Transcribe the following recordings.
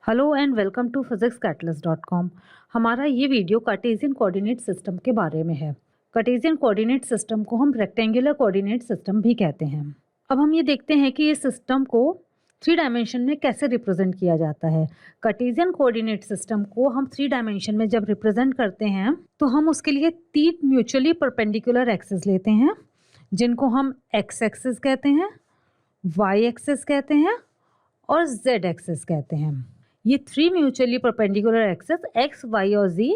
Hello and welcome to physicscatalyst.com। हमारा ये video Cartesian coordinate system के बारे में है। कार्टेशियन कोऑर्डिनेट सिस्टम को हम रेक्टेंगुलर कोऑर्डिनेट सिस्टम भी कहते हैं। अब हम ये देखते हैं कि इस सिस्टम को 3 डायमेंशन में कैसे रिप्रेजेंट किया जाता है। कार्टेशियन कोऑर्डिनेट सिस्टम को हम 3 डायमेंशन में जब रिप्रेजेंट करते हैं तो हम उसके लिए 3 म्यूचुअली परपेंडिकुलर एक्सिस लेते हैं, जिनको हम एक्स एक्सिस कहते हैं, वाई एक्सिस कहते हैं और जेड एक्सिस कहते हैं। ये 3 mutually perpendicular axis X, Y और जी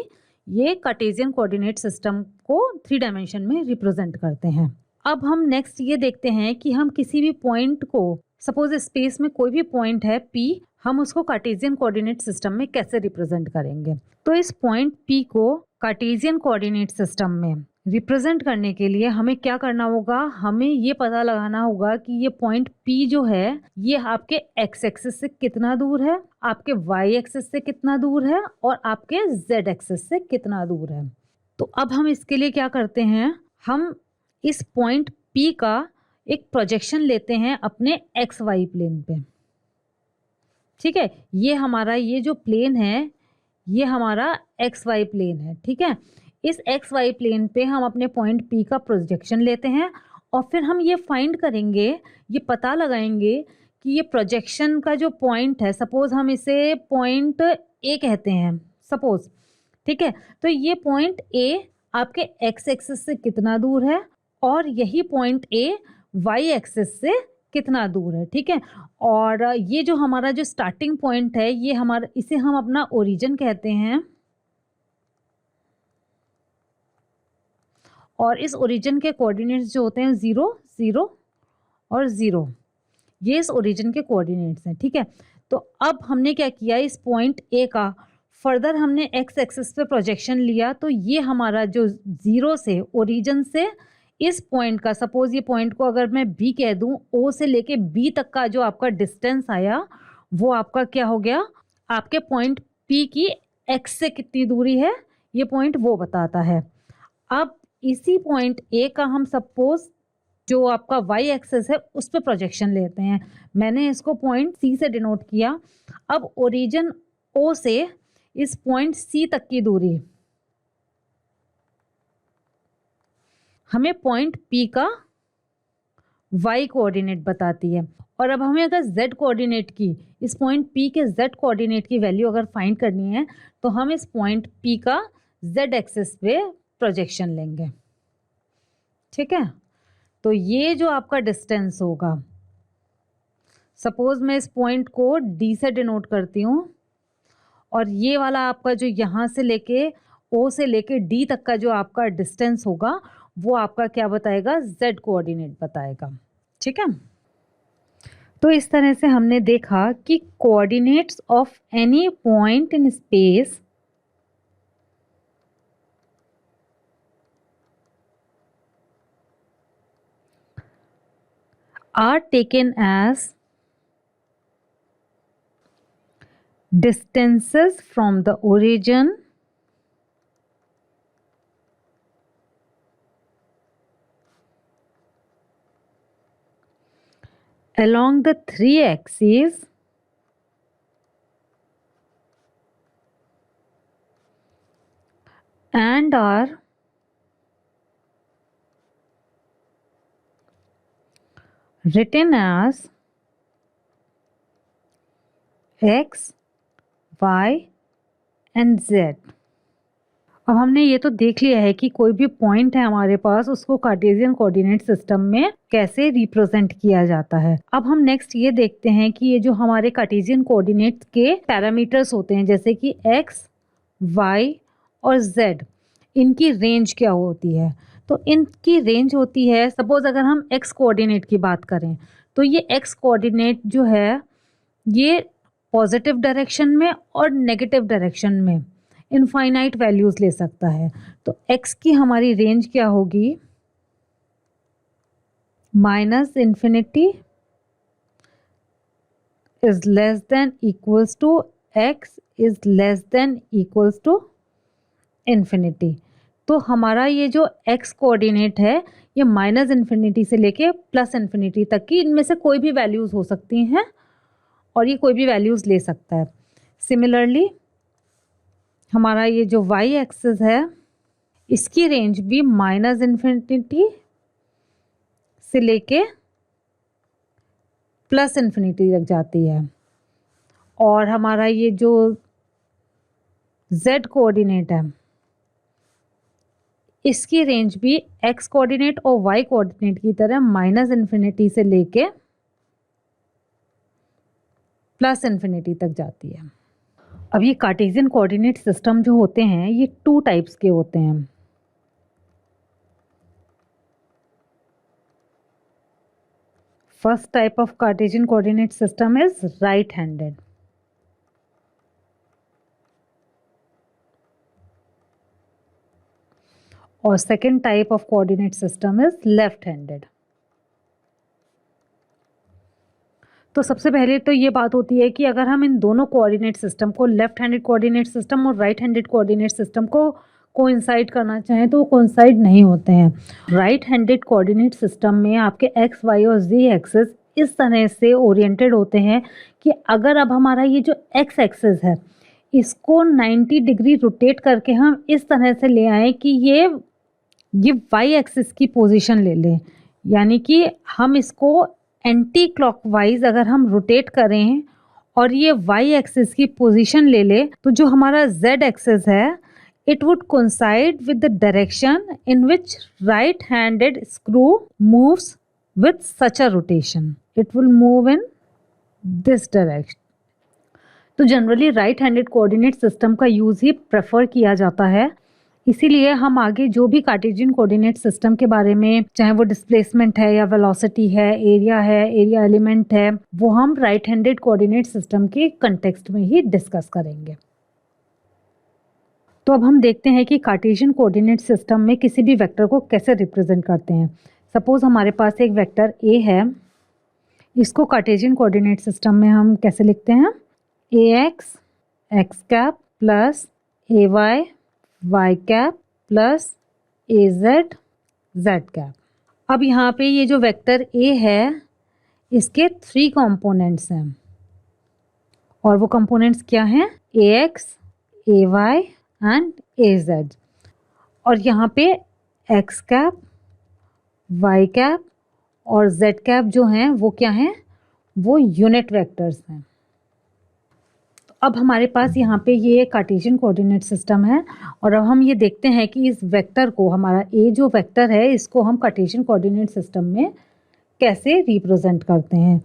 ये कार्टेशियन कोऑर्डिनेट सिस्टम को 3 डायमेंशन में रिप्रेजेंट करते हैं। अब हम नेक्स्ट ये देखते हैं कि हम किसी भी पॉइंट को, सपोज स्पेस में कोई भी पॉइंट है P, हम उसको कार्टेशियन कोऑर्डिनेट सिस्टम में कैसे रिप्रेजेंट करेंगे। तो इस पॉइंट P को कार्टेशियन कोऑर्डिनेट सिस्टम में रिप्रेजेंट करने के लिए हमें क्या करना होगा, हमें ये पता लगाना होगा कि ये पॉइंट P जो है ये आपके एक्स एक्सिस से कितना दूर है, आपके वाई एक्सिस से कितना दूर है और आपके जेड एक्सिस से कितना दूर है। तो अब हम इसके लिए क्या करते हैं, हम इस पॉइंट P का एक प्रोजेक्शन लेते हैं अपने एक्स वाई प्लेन पे। ठीक है, ये हमारा ये जो प्लेन है ये हमारा एक्स वाई प्लेन है। ठीक है, इस एक्स वाई प्लेन पे हम अपने पॉइंट P का प्रोजेक्शन लेते हैं और फिर हम ये फाइंड करेंगे, ये पता लगाएंगे कि ये प्रोजेक्शन का जो पॉइंट है, सपोज हम इसे पॉइंट A कहते हैं सपोज। ठीक है, तो ये पॉइंट A आपके एक्स एक्सिस से कितना दूर है और यही पॉइंट A वाई एक्सिस से कितना दूर है। ठीक है, और ये जो हमारा जो स्टार्टिंग पॉइंट है ये हमारा, इसे हम अपना ओरिजिन कहते हैं और इस ओरिजिन के कोऑर्डिनेट्स जो होते हैं 0, 0 और 0, ये इस ओरिजिन के कोऑर्डिनेट्स हैं। ठीक है, तो अब हमने क्या किया, इस पॉइंट A का फर्दर हमने एक्स एक्सिस पे प्रोजेक्शन लिया, तो ये हमारा जो 0 से ओरिजिन से इस पॉइंट का, सपोज ये पॉइंट को अगर मैं B कह दूं, O से लेके B तक का जो आपका डिस्टेंस आया वो आपका क्या हो गया, आपके पॉइंट P की X से कितनी दूरी है ये पॉइंट वो बताता है। अब इसी पॉइंट A का हम सपोज जो आपका y एक्सिस है उस पर प्रोजेक्शन लेते हैं। मैंने इसको पॉइंट C से डिनोट किया। अब ओरिजिन O से इस पॉइंट C तक की दूरी हमें पॉइंट P का y कोऑर्डिनेट बताती है। और अब हमें अगर z कोऑर्डिनेट की, इस पॉइंट P के z कोऑर्डिनेट की वैल्यू अगर फाइंड करनी है तो हम इस पॉइंट P का z एक्सिस पे प्रोजेक्शन लेंगे। ठीक है, तो ये जो आपका डिस्टेंस होगा, सपोज मैं इस पॉइंट को D से डिनोट करती हूँ और ये वाला आपका जो यहाँ से लेके O से लेके D तक का जो आपका डिस्टेंस होगा वो आपका क्या बताएगा, Z कोऑर्डिनेट बताएगा। ठीक है, तो इस तरह से हमने देखा कि coordinates of any point in space are taken as distances from the origin along the 3 axes and are written as x, y and z। अब हमने ये तो देख लिया है कि कोई भी पॉइंट है हमारे पास उसको कार्टेशियन कोऑर्डिनेट सिस्टम में कैसे रिप्रेजेंट किया जाता है। अब हम नेक्स्ट ये देखते हैं कि ये जो हमारे कार्टेशियन कोऑर्डिनेट के पैरामीटर्स होते हैं जैसे कि x, y और z, इनकी रेंज क्या होती है। तो इनकी रेंज होती है, सपोज अगर हम x कोऑर्डिनेट की बात करें तो ये x कोऑर्डिनेट जो है ये पॉजिटिव डायरेक्शन में और नेगेटिव डायरेक्शन में इनफाइनाइट वैल्यूज ले सकता है। तो x की हमारी रेंज क्या होगी, -∞ is less than equals to x is less than equals to infinity. तो हमारा ये जो x कोऑर्डिनेट है ये -∞ से लेके +∞ तक की, इनमें से कोई भी वैल्यूज हो सकती हैं और ये कोई भी वैल्यूज ले सकता है। सिमिलरली हमारा ये जो वाई एक्सिस है इसकी रेंज भी माइनस इन्फिनिटी से लेके प्लस इन्फिनिटी तक जाती है। और हमारा ये जो z कोऑर्डिनेट है इसकी रेंज भी x कोऑर्डिनेट और y कोऑर्डिनेट की तरह माइनस इन्फिनिटी से लेके प्लस इन्फिनिटी तक जाती है। अब ये कार्टेशियन कोऑर्डिनेट सिस्टम जो होते हैं ये 2 टाइप्स के होते हैं। First type of Cartesian coordinate system is right handed. और second type of coordinate system is left handed. तो सबसे पहले तो ये बात होती है कि अगर हम इन दोनों कोऑर्डिनेट सिस्टम को, लेफ्ट हैंडेड कोऑर्डिनेट सिस्टम और राइट हैंडेड कोऑर्डिनेट सिस्टम को कोइंसाइड करना चाहें तो वो कोइंसाइड नहीं होते हैं। राइट हैंडेड कोऑर्डिनेट सिस्टम में आपके एक्स, वाई और जी एक्सिस इस तरह से ओरिएंटेड होते हैं कि अगर अब हमारा ये जो एक्स एक्सिस है इसको 90 डिग्री रोटेट करके हम इस तरह से ले आएँ कि ये वाई एक्सिस की पोजीशन ले लें, यानी कि हम इसको एंटी क्लॉकवाइज अगर हम रोटेट करें और ये वाई एक्सिस की पोजीशन ले ले तो जो हमारा जेड एक्सिस है it would coincide with the direction in which right-handed screw moves with such a rotation. It will move in this direction. तो generally right handed coordinate system का use ही prefer किया जाता है। इसीलिए हम आगे जो भी कार्टेशियन कोऑर्डिनेट सिस्टम के बारे में, चाहे वो डिस्प्लेसमेंट है या वेलोसिटी है, एरिया एलिमेंट है, वो हम राइट हैंडेड कोऑर्डिनेट सिस्टम के कंटेक्स्ट में ही डिस्कस करेंगे। तो अब हम देखते हैं कि कार्टेशियन कोऑर्डिनेट सिस्टम में किसी भी वेक्टर को कैसे रिप्रेजेंट करते हैं। सपोज हमारे पास एक वेक्टर ए है, इसको कार्टेशियन कोऑर्डिनेट सिस्टम में हम कैसे लिखते हैं? A x x cap plus A Y Y cap plus A Z Z cap. अब यहाँ पे ये जो वेक्टर ए है इसके 3 कंपोनेंट्स हैं और वो कंपोनेंट्स क्या हैं? A X, A Y and A Z. और यहाँ पे एक्स कैप, वाई कैप और जेड कैप जो हैं वो क्या हैं? वो यूनिट वेक्टर्स हैं। तो अब हमारे पास यहाँ पे ये कार्टेशियन कोऑर्डिनेट सिस्टम है और अब हम ये देखते हैं कि इस वेक्टर को, हमारा ए जो वेक्टर है, इसको हम कार्टेशियन कोऑर्डिनेट सिस्टम में कैसे रिप्रेजेंट करते हैं।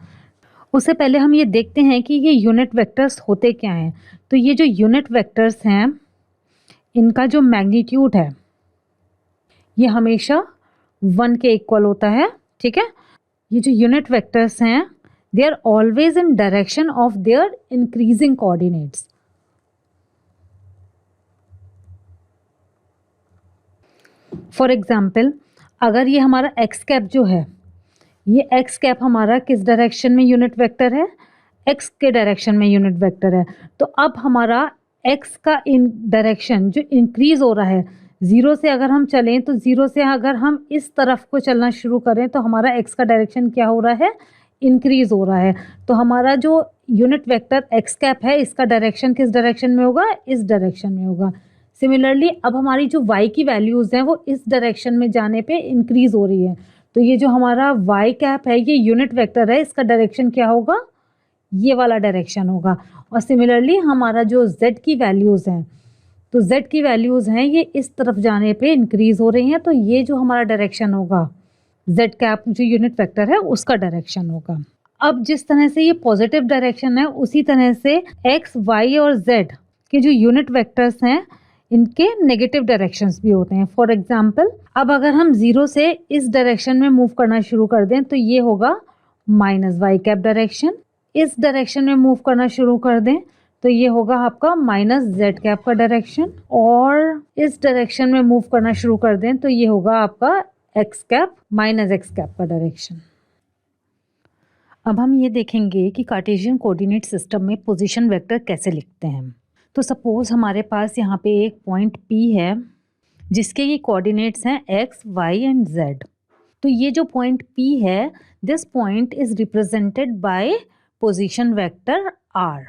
उससे पहले हम ये देखते हैं कि ये यूनिट वेक्टर्स होते क्या हैं। तो ये जो यूनिट वेक्टर्स हैं इनका जो मैग्नीट्यूड है ये हमेशा 1 के इक्वल होता है, ठीक है। ये जो यूनिट वेक्टर्स हैं they are always in direction of their increasing coordinates. For example अगर ये हमारा एक्स कैप जो है, ये एक्स कैप हमारा किस डायरेक्शन में यूनिट वेक्टर है? एक्स के डायरेक्शन में यूनिट वेक्टर है। तो अब हमारा एक्स का इन डायरेक्शन जो इंक्रीज हो रहा है, 0 से अगर हम चलें तो 0 से अगर हम इस तरफ को चलना शुरू करें तो हमारा एक्स का डायरेक्शन क्या हो रहा है? इंक्रीज हो रहा है। तो हमारा जो यूनिट वेक्टर एक्स कैप है इसका डायरेक्शन किस डायरेक्शन में होगा? इस डायरेक्शन में होगा। सिमिलरली अब हमारी जो वाई की वैल्यूज़ हैं वो इस डायरेक्शन में जाने पे इंक्रीज हो रही है। तो ये जो हमारा वाई कैप है ये यूनिट वेक्टर है, इसका डायरेक्शन क्या होगा? ये वाला डायरेक्शन होगा। और सिमिलरली हमारा जो z की वैल्यूज़ हैं, तो z की वैल्यूज़ हैं ये इस तरफ जाने पे इंक्रीज़ हो रही हैं, तो ये जो हमारा डायरेक्शन होगा z कैप जो यूनिट वेक्टर है उसका डायरेक्शन होगा। अब जिस तरह से ये पॉजिटिव डायरेक्शन है उसी तरह से x, y और z के जो यूनिट वेक्टर्स हैं इनके नेगेटिव डायरेक्शंस भी होते हैं। फॉर एग्जांपल अब अगर हम 0 से इस डायरेक्शन में मूव करना शुरू कर दें तो ये होगा माइनस वाई कैप डायरेक्शन। इस डायरेक्शन में मूव करना शुरू कर दें तो ये होगा आपका माइनस जेड कैप का डायरेक्शन, और इस डायरेक्शन में मूव करना शुरू कर दें तो ये होगा आपका x cap minus x cap का डायरेक्शन। अब हम ये देखेंगे कि कार्टेशियन कोऑर्डिनेट सिस्टम में पोजीशन वेक्टर कैसे लिखते हैं। तो सपोज हमारे पास यहाँ पे एक पॉइंट P है जिसके ये कोऑर्डिनेट्स हैं x, y एंड z। तो ये जो पॉइंट P है, this point is represented by position vector r।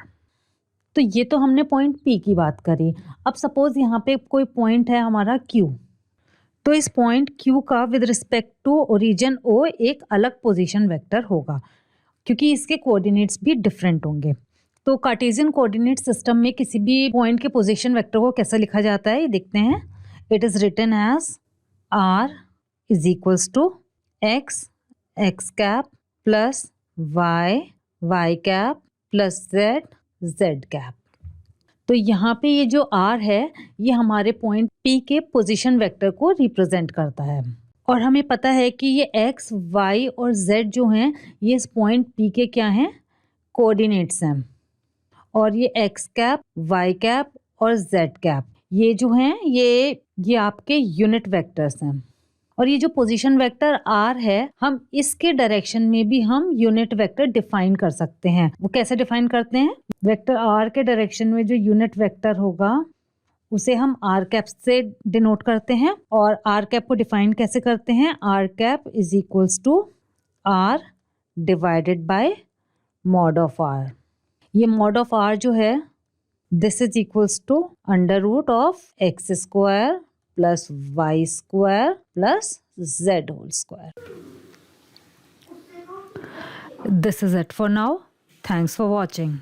तो ये तो हमने पॉइंट P की बात करी। अब सपोज यहाँ पे कोई पॉइंट है हमारा Q, तो इस पॉइंट Q का with respect to origin O एक अलग पोजीशन वेक्टर होगा, क्योंकि इसके कोऑर्डिनेट्स भी डिफरेंट होंगे। तो कार्टेशियन कोऑर्डिनेट सिस्टम में किसी भी पॉइंट के पोजीशन वेक्टर को कैसे लिखा जाता है, ये देखते हैं। It is written as R is equals to X X cap plus Y Y cap plus Z Z cap. तो यहाँ पे ये जो R है ये हमारे पॉइंट P के पोजीशन वेक्टर को रिप्रेजेंट करता है, और हमें पता है कि ये X Y और Z जो हैं ये इस पॉइंट P के क्या हैं, कोऑर्डिनेट्स हैं। और ये X कैप Y कैप और Z कैप ये जो हैं ये आपके यूनिट वेक्टर्स हैं। और ये जो पोजीशन वेक्टर R है हम इसके डायरेक्शन में भी हम यूनिट वेक्टर डिफाइन कर सकते हैं। वो कैसे डिफाइन करते हैं, वेक्टर R के डायरेक्शन में जो यूनिट वेक्टर होगा उसे हम R कैप से डिनोट करते हैं। और R कैप को डिफाइन कैसे करते हैं, R cap is equals to R divided by mod of R। ये मॉड ऑफ R जो है this is equals to under root of x square plus y square plus z whole square. This is it for now. Thanks for watching.